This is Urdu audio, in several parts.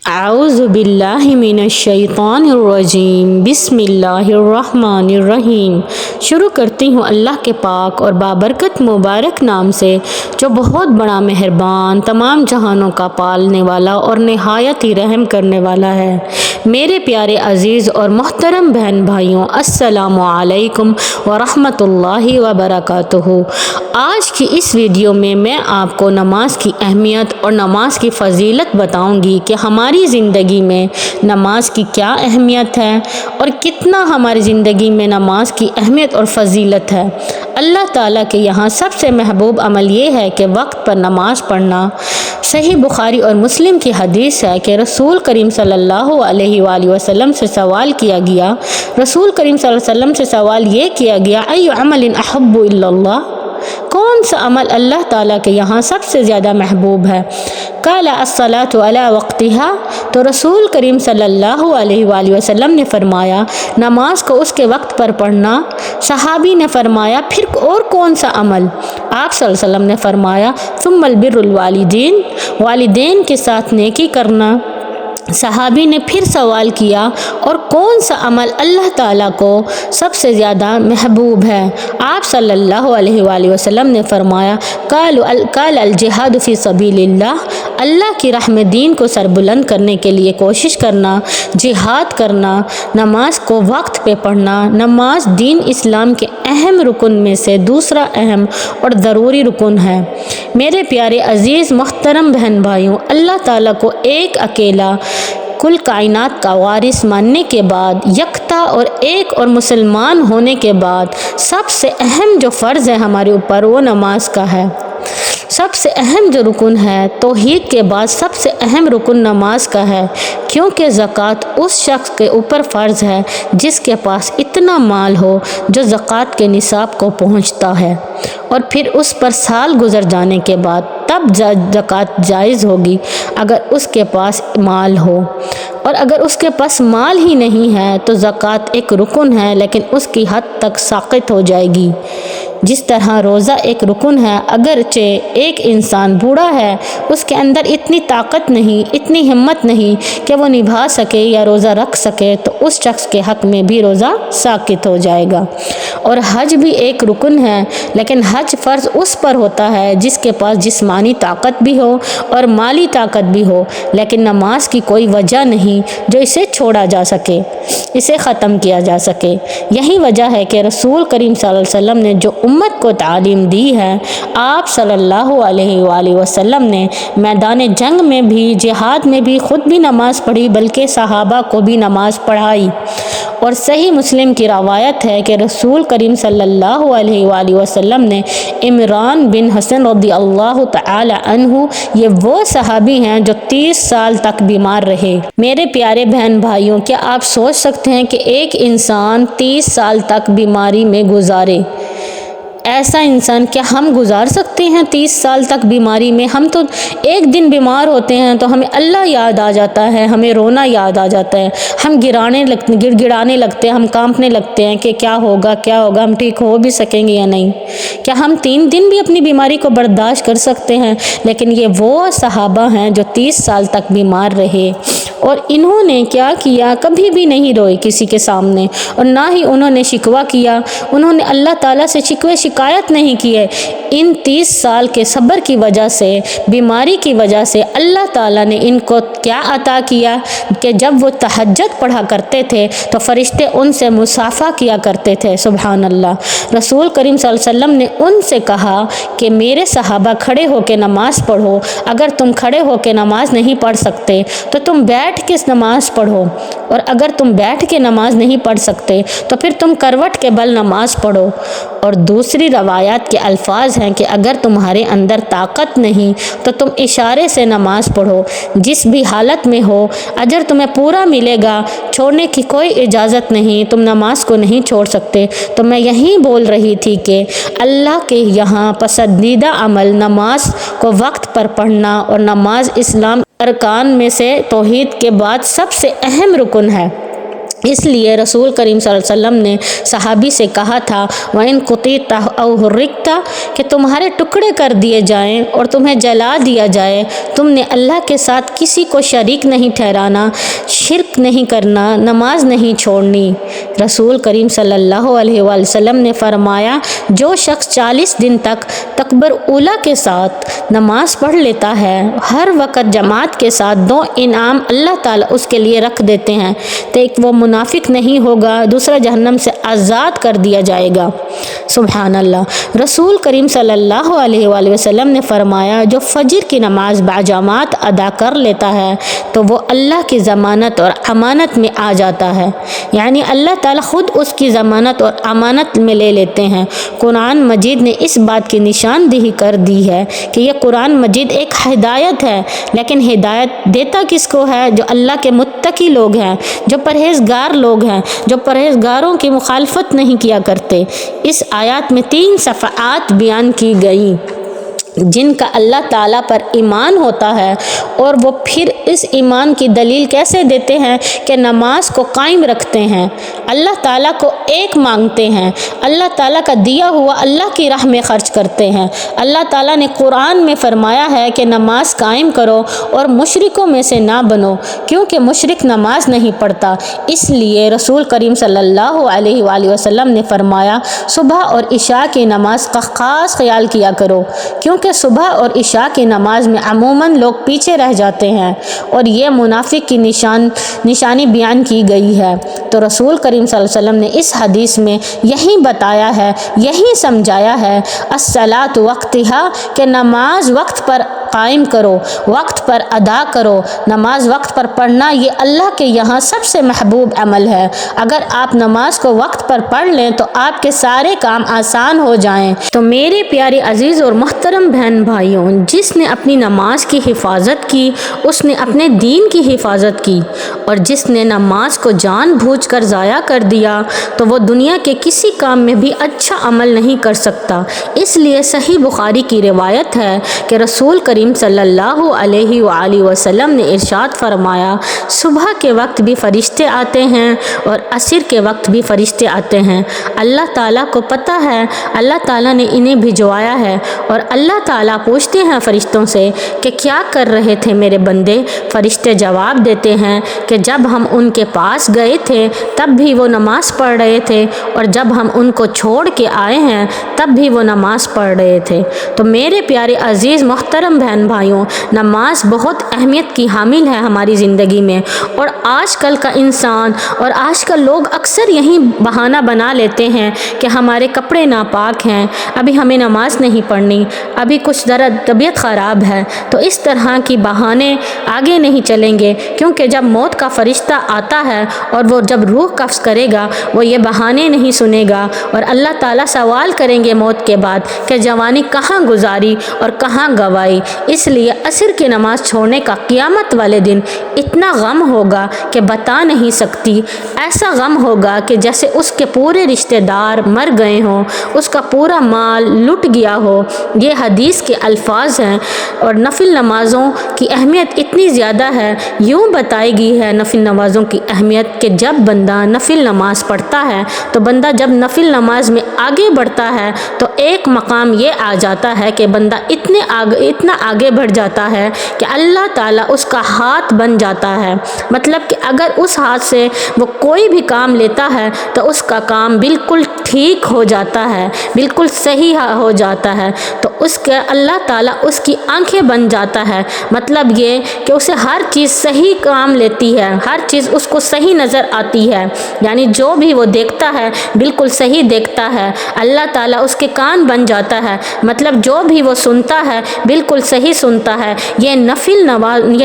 اعوذ باللہ من الشیطان الرجیم بسم اللہ الرحمن الرحیم۔ شروع کرتی ہوں اللہ کے پاک اور بابرکت مبارک نام سے جو بہت بڑا مہربان، تمام جہانوں کا پالنے والا اور نہایت ہی رحم کرنے والا ہے۔ میرے پیارے عزیز اور محترم بہن بھائیوں، السلام علیکم ورحمۃ اللہ وبرکاتہ۔ آج کی اس ویڈیو میں آپ کو نماز کی اہمیت اور نماز کی فضیلت بتاؤں گی کہ ہماری زندگی میں نماز کی کیا اہمیت ہے اور کتنا ہماری زندگی میں نماز کی اہمیت اور فضیلت ہے۔ اللہ تعالیٰ کے یہاں سب سے محبوب عمل یہ ہے کہ وقت پر نماز پڑھنا۔ صحیح بخاری اور مسلم کی حدیث ہے کہ رسول کریم صلی اللہ علیہ وآلہ وسلم سے سوال کیا گیا، رسول کریم صلی اللہ علیہ وسلم سے سوال یہ کیا گیا، ای عمل احب الی اللہ، کون سا عمل اللہ تعالیٰ کے یہاں سب سے زیادہ محبوب ہے؟ قال الصلاۃ علی وقتہا، تو رسول کریم صلی اللہ علیہ وآلہ وسلم نے فرمایا نماز کو اس کے وقت پر پڑھنا۔ صحابی نے فرمایا پھر اور کون سا عمل؟ آپ صلی اللہ علیہ وسلم نے فرمایا ثم البر الوالدین، والدین کے ساتھ نیکی کرنا۔ صحابی نے پھر سوال کیا اور کون سا عمل اللہ تعالیٰ کو سب سے زیادہ محبوب ہے؟ آپ صلی اللہ علیہ وآلہ وسلم نے فرمایا قال الجہاد فی سبیل اللہ، اللہ کی راہ میں دین کو سربلند کرنے کے لیے کوشش کرنا، جہاد کرنا۔ نماز کو وقت پہ پڑھنا۔ نماز دین اسلام کے اہم رکن میں سے دوسرا اہم اور ضروری رکن ہے۔ میرے پیارے عزیز محترم بہن بھائیوں، اللہ تعالیٰ کو ایک اکیلا کل کائنات کا وارث ماننے کے بعد، یکتا اور ایک اور مسلمان ہونے کے بعد سب سے اہم جو فرض ہے ہمارے اوپر وہ نماز کا ہے۔ سب سے اہم جو رکن ہے، توحید کے بعد سب سے اہم رکن نماز کا ہے، کیونکہ زکوٰۃ اس شخص کے اوپر فرض ہے جس کے پاس اتنا مال ہو جو زکوٰۃ کے نصاب کو پہنچتا ہے، اور پھر اس پر سال گزر جانے کے بعد تب زکوٰۃ جائز ہوگی اگر اس کے پاس مال ہو، اور اگر اس کے پاس مال ہی نہیں ہے تو زکوٰۃ ایک رکن ہے لیکن اس کی حد تک ساقط ہو جائے گی۔ جس طرح روزہ ایک رکن ہے، اگرچہ ایک انسان بوڑھا ہے، اس کے اندر اتنی طاقت نہیں، اتنی ہمت نہیں کہ وہ نبھا سکے یا روزہ رکھ سکے، تو اس شخص کے حق میں بھی روزہ ساقط ہو جائے گا۔ اور حج بھی ایک رکن ہے، لیکن حج فرض اس پر ہوتا ہے جس کے پاس جسمانی طاقت بھی ہو اور مالی طاقت بھی ہو، لیکن نماز کی کوئی وجہ نہیں جو اسے چھوڑا جا سکے، اسے ختم کیا جا سکے۔ یہی وجہ ہے کہ رسول کریم صلی اللہ علیہ وسلم نے جو امت کو تعلیم دی ہے، آپ صلی اللہ علیہ وآلہ وسلم نے میدان جنگ میں بھی، جہاد میں بھی خود بھی نماز پڑھی، بلکہ صحابہ کو بھی نماز پڑھائی۔ اور صحیح مسلم کی روایت ہے کہ رسول کریم صلی اللہ علیہ وآلہ وسلم نے عمران بن حسن رضی اللہ تعالی عنہ، یہ وہ صحابی ہیں جو 30 سال تک بیمار رہے۔ میرے پیارے بہن بھائیوں، کیا آپ سوچ سکتے ہیں کہ ایک انسان 30 سال تک بیماری میں گزارے؟ ایسا انسان کیا ہم گزار سکتے ہیں 30 سال تک بیماری میں؟ ہم تو ایک دن بیمار ہوتے ہیں تو ہمیں اللہ یاد آ جاتا ہے، ہمیں رونا یاد آ جاتا ہے، ہم گڑ گڑانے لگتے ہیں، ہم کانپنے لگتے ہیں کہ کیا ہوگا، ہم ٹھیک ہو بھی سکیں گے یا نہیں۔ کیا ہم 3 دن بھی اپنی بیماری کو برداشت کر سکتے ہیں؟ لیکن یہ وہ صحابہ ہیں جو 30 سال تک بیمار رہے، اور انہوں نے کیا کیا؟ کبھی بھی نہیں روئے کسی کے سامنے، اور نہ ہی انہوں نے شکوہ کیا، انہوں نے اللہ تعالیٰ سے شکایت نہیں کی ہے۔ ان 30 سال کے صبر کی وجہ سے، بیماری کی وجہ سے اللہ تعالیٰ نے ان کو کیا عطا کیا کہ جب وہ تہجد پڑھا کرتے تھے تو فرشتے ان سے مصافحہ کیا کرتے تھے۔ سبحان اللہ۔ رسول کریم صلی اللہ علیہ وسلم نے ان سے کہا کہ میرے صحابہ کھڑے ہو کے نماز پڑھو، اگر تم کھڑے ہو کے نماز نہیں پڑھ سکتے تو تم بیٹھ کے نماز پڑھو، اور اگر تم بیٹھ کے نماز نہیں پڑھ سکتے تو پھر تم کروٹ کے بل نماز پڑھو۔ اور دوسری روایات کے الفاظ ہیں کہ اگر تمہارے اندر طاقت نہیں تو تم اشارے سے نماز پڑھو، جس بھی حالت میں ہو اجر تمہیں پورا ملے گا، چھوڑنے کی کوئی اجازت نہیں، تم نماز کو نہیں چھوڑ سکتے۔ تو میں یہی بول رہی تھی کہ اللہ کے یہاں پسندیدہ عمل نماز کو وقت پر پڑھنا، اور نماز اسلام ارکان میں سے توحید کے بعد سب سے اہم رکن ہے۔ اس لیے رسول کریم صلی اللہ علیہ وسلم نے صحابی سے کہا تھا وَإِن قُطِعْتَ او حرقتا کہ تمہارے ٹکڑے کر دیے جائیں اور تمہیں جلا دیا جائے، تم نے اللہ کے ساتھ کسی کو شریک نہیں ٹھہرانا، شرک نہیں کرنا، نماز نہیں چھوڑنی۔ رسول کریم صلی اللہ علیہ وآلہ وسلم نے فرمایا جو شخص 40 دن تک تکبیر اولیٰ کے ساتھ نماز پڑھ لیتا ہے، ہر وقت جماعت کے ساتھ 2 انعام اللہ تعالیٰ اس کے لیے رکھ دیتے ہیں، تو ایک وہ منافق نہیں ہوگا، دوسرا جہنم سے آزاد کر دیا جائے گا۔ سبحان اللہ۔ رسول کریم صلی اللہ علیہ وآلہ وسلم نے فرمایا جو فجر کی نماز باجماعت ادا کر لیتا ہے تو وہ اللہ کی ضمانت اور امانت میں آ جاتا ہے، یعنی اللہ تعالیٰ خود اس کی ضمانت اور امانت میں لے لیتے ہیں۔ قرآن مجید نے اس بات کی نشاندہی کر دی ہے کہ یہ قرآن مجید ایک ہدایت ہے، لیکن ہدایت دیتا کس کو ہے؟ جو اللہ کے متقی لوگ ہیں، جو پرہیزگار لوگ ہیں، جو پرہیزگاروں کی مخالفت نہیں کیا کرتے۔ اس آیات میں 3 صفحات بیان کی گئی جن کا اللہ تعالیٰ پر ایمان ہوتا ہے، اور وہ پھر اس ایمان کی دلیل کیسے دیتے ہیں کہ نماز کو قائم رکھتے ہیں، اللہ تعالیٰ کو ایک مانگتے ہیں، اللہ تعالیٰ کا دیا ہوا اللہ کی راہ میں خرچ کرتے ہیں۔ اللہ تعالیٰ نے قرآن میں فرمایا ہے کہ نماز قائم کرو اور مشرکوں میں سے نہ بنو، کیونکہ مشرک نماز نہیں پڑھتا۔ اس لیے رسول کریم صلی اللہ علیہ وآلہ وسلم نے فرمایا صبح اور عشاء کی نماز کا خاص خیال کیا کرو، کیونکہ صبح اور عشاء کی نماز میں عموماً لوگ پیچھے رہ جاتے ہیں، اور یہ منافق کی نشانی بیان کی گئی ہے۔ تو رسول کریم صلی اللہ علیہ وسلم نے اس حدیث میں یہی بتایا ہے، یہی سمجھایا ہے الصلاۃ وقتہا کہ نماز وقت پر قائم کرو، وقت پر ادا کرو۔ نماز وقت پر پڑھنا یہ اللہ کے یہاں سب سے محبوب عمل ہے۔ اگر آپ نماز کو وقت پر پڑھ لیں تو آپ کے سارے کام آسان ہو جائیں۔ تو میرے پیارے عزیز اور محترم بہن بھائیوں، جس نے اپنی نماز کی حفاظت کی اس نے اپنے دین کی حفاظت کی، اور جس نے نماز کو جان بوجھ کر ضائع کر دیا تو وہ دنیا کے کسی کام میں بھی اچھا عمل نہیں کر سکتا۔ اس لیے صحیح بخاری کی روایت ہے کہ رسول کریم صلی اللہ علیہ وآلہ وسلم نے ارشاد فرمایا صبح کے وقت بھی فرشتے آتے ہیں اور عصر کے وقت بھی فرشتے آتے ہیں۔ اللہ تعالیٰ کو پتہ ہے، اللہ تعالیٰ نے انہیں بھجوایا ہے، اور اللہ تعالیٰ پوچھتے ہیں فرشتوں سے کہ کیا کر رہے تھے میرے بندے؟ فرشتے جواب دیتے ہیں کہ جب ہم ان کے پاس گئے تھے تب بھی وہ نماز پڑھ رہے تھے، اور جب ہم ان کو چھوڑ کے آئے ہیں تب بھی وہ نماز پڑھ رہے تھے۔ تو میرے پیارے عزیز محترم بہن بھائیوں، نماز بہت اہمیت کی حامل ہے ہماری زندگی میں، اور آج کل کا انسان اور آج کل لوگ اکثر یہی بہانہ بنا لیتے ہیں کہ ہمارے کپڑے ناپاک ہیں، ابھی ہمیں نماز نہیں پڑھنی، ابھی کچھ ذرا طبیعت خراب ہے۔ تو اس طرح کی بہانے آگے نہیں چلیں گے، کیونکہ جب موت کا فرشتہ آتا ہے اور وہ جب روح قبض کرے گا وہ یہ بہانے نہیں سنے گا، اور اللہ تعالیٰ سوال کریں گے موت کے بعد کہ جوانی کہاں گزاری اور کہاں گوائی۔ اس لیے عصر کی نماز چھوڑنے کا قیامت والے دن اتنا غم ہوگا کہ بتا نہیں سکتی۔ ایسا غم ہوگا کہ جیسے اس کے پورے رشتہ دار مر گئے ہوں، اس کا پورا مال لٹ گیا ہو۔ یہ حدیث کے الفاظ ہیں، اور نفل نمازوں کی اہمیت اتنی زیادہ ہے، یوں بتائی گئی ہے نفل نمازوں کی اہمیت کہ جب بندہ نفل نماز پڑھتا ہے تو بندہ جب نفل نماز میں آگے بڑھتا ہے تو ایک مقام یہ آ جاتا ہے کہ بندہ اتنا آگے بڑھ جاتا ہے کہ اللہ تعالیٰ اس کا ہاتھ بن جاتا ہے۔ مطلب کہ اگر اس ہاتھ سے وہ کوئی بھی کام لیتا ہے تو اس کا کام بالکل ٹھیک ہو جاتا ہے، بالکل صحیح ہو جاتا ہے، تو اس کے اللہ تعالیٰ اس کی آنکھیں بن جاتا ہے۔ مطلب یہ کہ اسے ہر چیز صحیح کام لیتی ہے، ہر چیز اس کو صحیح نظر آتی ہے، یعنی جو بھی وہ دیکھتا ہے بالکل صحیح دیکھتا ہے۔ اللہ تعالیٰ اس کے کان بن جاتا ہے، مطلب جو بھی وہ سنتا ہے بالکل صحیح سنتا ہے۔ یہ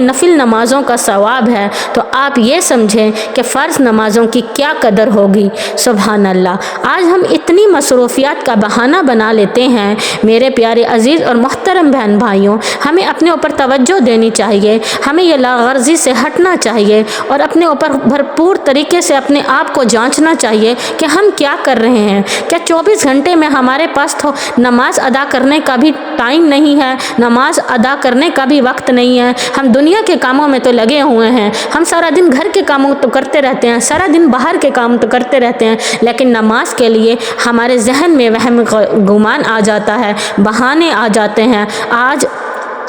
نفل نمازوں کا ثواب ہے، تو آپ یہ سمجھیں کہ فرض نمازوں کی کیا قدر ہوگی۔ سبحان اللہ۔ آج ہم اتنی مصروفیات کا بہانہ بنا لیتے ہیں۔ میرے پیارے عزیز اور محترم بہن بھائیوں، ہمیں اپنے اوپر توجہ دینی چاہیے، ہمیں یہ لاغرضی سے ہٹنا چاہیے، اور اپنے اوپر بھرپور طریقے سے اپنے آپ کو جانچنا چاہیے کہ ہم کیا کر رہے ہیں۔ کیا 24 گھنٹے میں ہمارے پاس تو نماز ادا کرنے کا بھی ٹائم نہیں ہے، نماز ادا کرنے کا بھی وقت نہیں ہے؟ ہم دنیا کے کاموں میں تو لگے ہوئے ہیں، ہم سارا دن گھر کے کاموں تو کرتے رہتے ہیں، سارا دن باہر کے کام تو کرتے رہتے ہیں، لیکن نماز کے لیے ہمارے ذہن میں وہم گمان آ جاتا ہے، بہانے آ جاتے ہیں۔ آج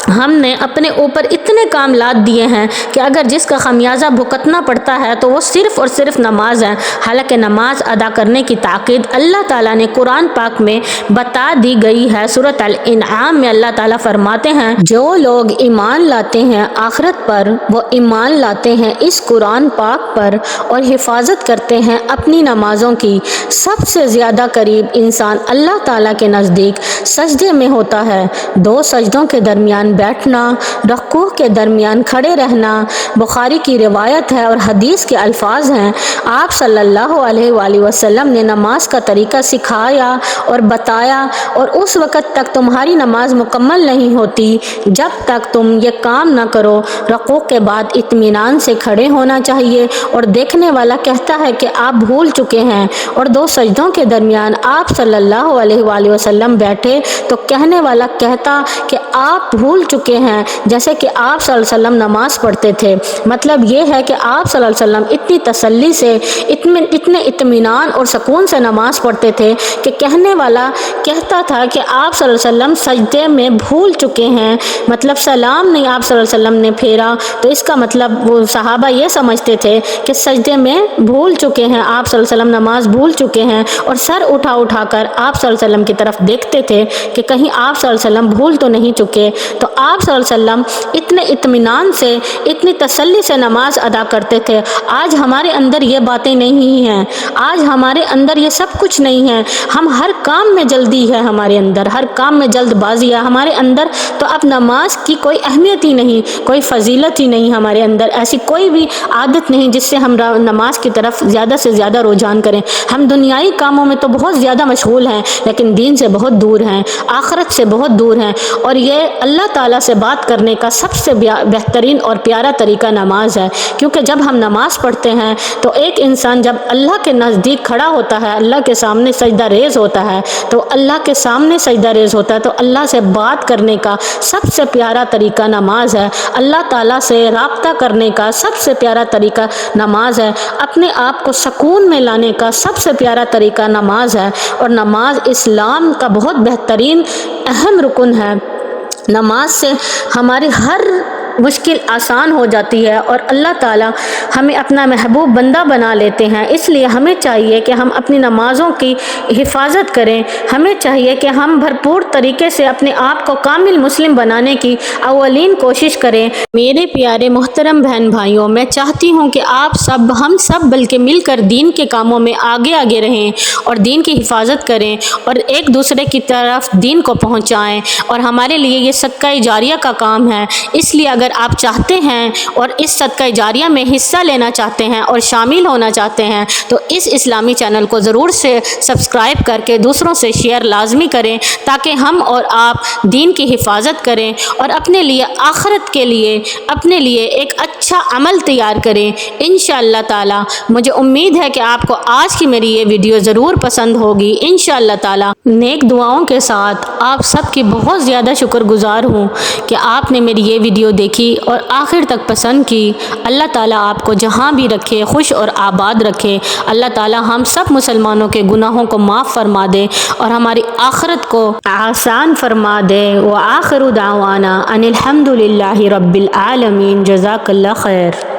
ہم نے اپنے اوپر اتنے کام لاد دیے ہیں کہ اگر جس کا خمیازہ بھگتنا پڑتا ہے تو وہ صرف اور صرف نماز ہے، حالانکہ نماز ادا کرنے کی تاکید اللہ تعالیٰ نے قرآن پاک میں بتا دی گئی ہے۔ سورۃ الانعام میں اللہ تعالیٰ فرماتے ہیں، جو لوگ ایمان لاتے ہیں آخرت پر، وہ ایمان لاتے ہیں اس قرآن پاک پر اور حفاظت کرتے ہیں اپنی نمازوں کی، سب سے زیادہ قریب انسان اللہ تعالیٰ کے نزدیک سجدے میں ہوتا ہے۔ دو سجدوں کے درمیان بیٹھنا، رکوع کے درمیان کھڑے رہنا بخاری کی روایت ہے اور حدیث کے الفاظ ہیں۔ آپ صلی اللہ علیہ وآلہ وسلم نے نماز کا طریقہ سکھایا اور بتایا، اور اس وقت تک تمہاری نماز مکمل نہیں ہوتی جب تک تم یہ کام نہ کرو۔ رکوع کے بعد اطمینان سے کھڑے ہونا چاہیے، اور دیکھنے والا کہتا ہے کہ آپ بھول چکے ہیں، اور دو سجدوں کے درمیان آپ صلی اللہ علیہ وآلہ وسلم بیٹھے تو کہنے والا کہتا کہ آپ بھول چکے ہیں، جیسے کہ آپ صلی اللہ علیہ وسلم نماز پڑھتے تھے۔ مطلب یہ ہے کہ آپ صلی اللہ علیہ وسلم اتنی تسلی سے، اتنے اطمینان اور سکون سے نماز پڑھتے تھے کہ کہنے والا کہتا تھا کہ آپ صلی اللہ علیہ وسلم سجدے میں بھول چکے ہیں، مطلب سلام نہیں آپ صلی اللہ علیہ وسلم نے پھیرا، تو اس کا مطلب وہ صحابہ یہ سمجھتے تھے کہ سجدے میں بھول چکے ہیں، آپ صلی اللہ علیہ وسلم نماز بھول چکے ہیں، اور سر اٹھا اٹھا کر آپ صلی اللہ علیہ وسلم کی طرف دیکھتے تھے کہ کہیں آپ صلی اللہ علیہ وسلم بھول تو نہیں چکے۔ تو آپ صلی اللہ علیہ وسلم اتنے اطمینان سے، اتنی تسلی سے نماز ادا کرتے تھے۔ آج ہمارے اندر یہ باتیں نہیں ہیں، آج ہمارے اندر یہ سب کچھ نہیں ہے۔ ہم ہر کام میں جلدی ہے، ہمارے اندر ہر کام میں جلد بازی ہے ہمارے اندر، تو اب نماز کی کوئی اہمیت ہی نہیں، کوئی فضیلت ہی نہیں، ہمارے اندر ایسی کوئی بھی عادت نہیں جس سے ہم نماز کی طرف زیادہ سے زیادہ رجحان کریں۔ ہم دنیائی کاموں میں تو بہت زیادہ مشغول ہیں، لیکن دین سے بہت دور ہیں، آخرت سے بہت دور ہیں، اور یہ اللہ تعالیٰ سے بات کرنے کا سب سے بہترین اور پیارا طریقہ نماز ہے، کیونکہ جب ہم نماز پڑھتے ہیں تو ایک انسان جب اللہ کے نزدیک کھڑا ہوتا ہے، اللہ کے سامنے سجدہ ریز ہوتا ہے، تو اللہ کے سامنے سجدہ ریز ہوتا ہے تو اللہ سے بات کرنے کا سب سے پیارا طریقہ نماز ہے، اللہ تعالیٰ سے رابطہ کرنے کا سب سے پیارا طریقہ نماز ہے، اپنے آپ کو سکون میں لانے کا سب سے پیارا طریقہ نماز ہے، اور نماز اسلام کا بہت بہترین اہم رکن ہے۔ نماز سے ہماری ہر مشکل آسان ہو جاتی ہے اور اللہ تعالیٰ ہمیں اپنا محبوب بندہ بنا لیتے ہیں۔ اس لیے ہمیں چاہیے کہ ہم اپنی نمازوں کی حفاظت کریں، ہمیں چاہیے کہ ہم بھرپور طریقے سے اپنے آپ کو کامل مسلم بنانے کی اولین کوشش کریں۔ میرے پیارے محترم بہن بھائیوں، میں چاہتی ہوں کہ آپ سب، ہم سب بلکہ مل کر دین کے کاموں میں آگے آگے رہیں اور دین کی حفاظت کریں اور ایک دوسرے کی طرف دین کو پہنچائیں، اور ہمارے لیے یہ صدقہ جاریہ کا کام ہے۔ اس لیے اگر آپ چاہتے ہیں اور اس صدقہ جاریہ میں حصہ لینا چاہتے ہیں اور شامل ہونا چاہتے ہیں تو اس اسلامی چینل کو ضرور سے سبسکرائب کر کے دوسروں سے شیئر لازمی کریں، تاکہ ہم اور آپ دین کی حفاظت کریں اور اپنے لیے آخرت کے لیے اپنے لیے ایک اچھا عمل تیار کریں۔ انشاءاللہ تعالی مجھے امید ہے کہ آپ کو آج کی میری یہ ویڈیو ضرور پسند ہوگی۔ انشاءاللہ تعالی نیک دعاؤں کے ساتھ آپ سب کی بہت زیادہ شکر گزار ہوں کہ آپ نے میری یہ ویڈیو دیکھی اور آخر تک پسند کی۔ اللہ تعالیٰ آپ کو جہاں بھی رکھے خوش اور آباد رکھے۔ اللہ تعالیٰ ہم سب مسلمانوں کے گناہوں کو معاف فرما دے اور ہماری آخرت کو آسان فرما دے۔ وآخر دعوانا ان الحمد للہ رب العالمین۔ جزاک اللہ خیر۔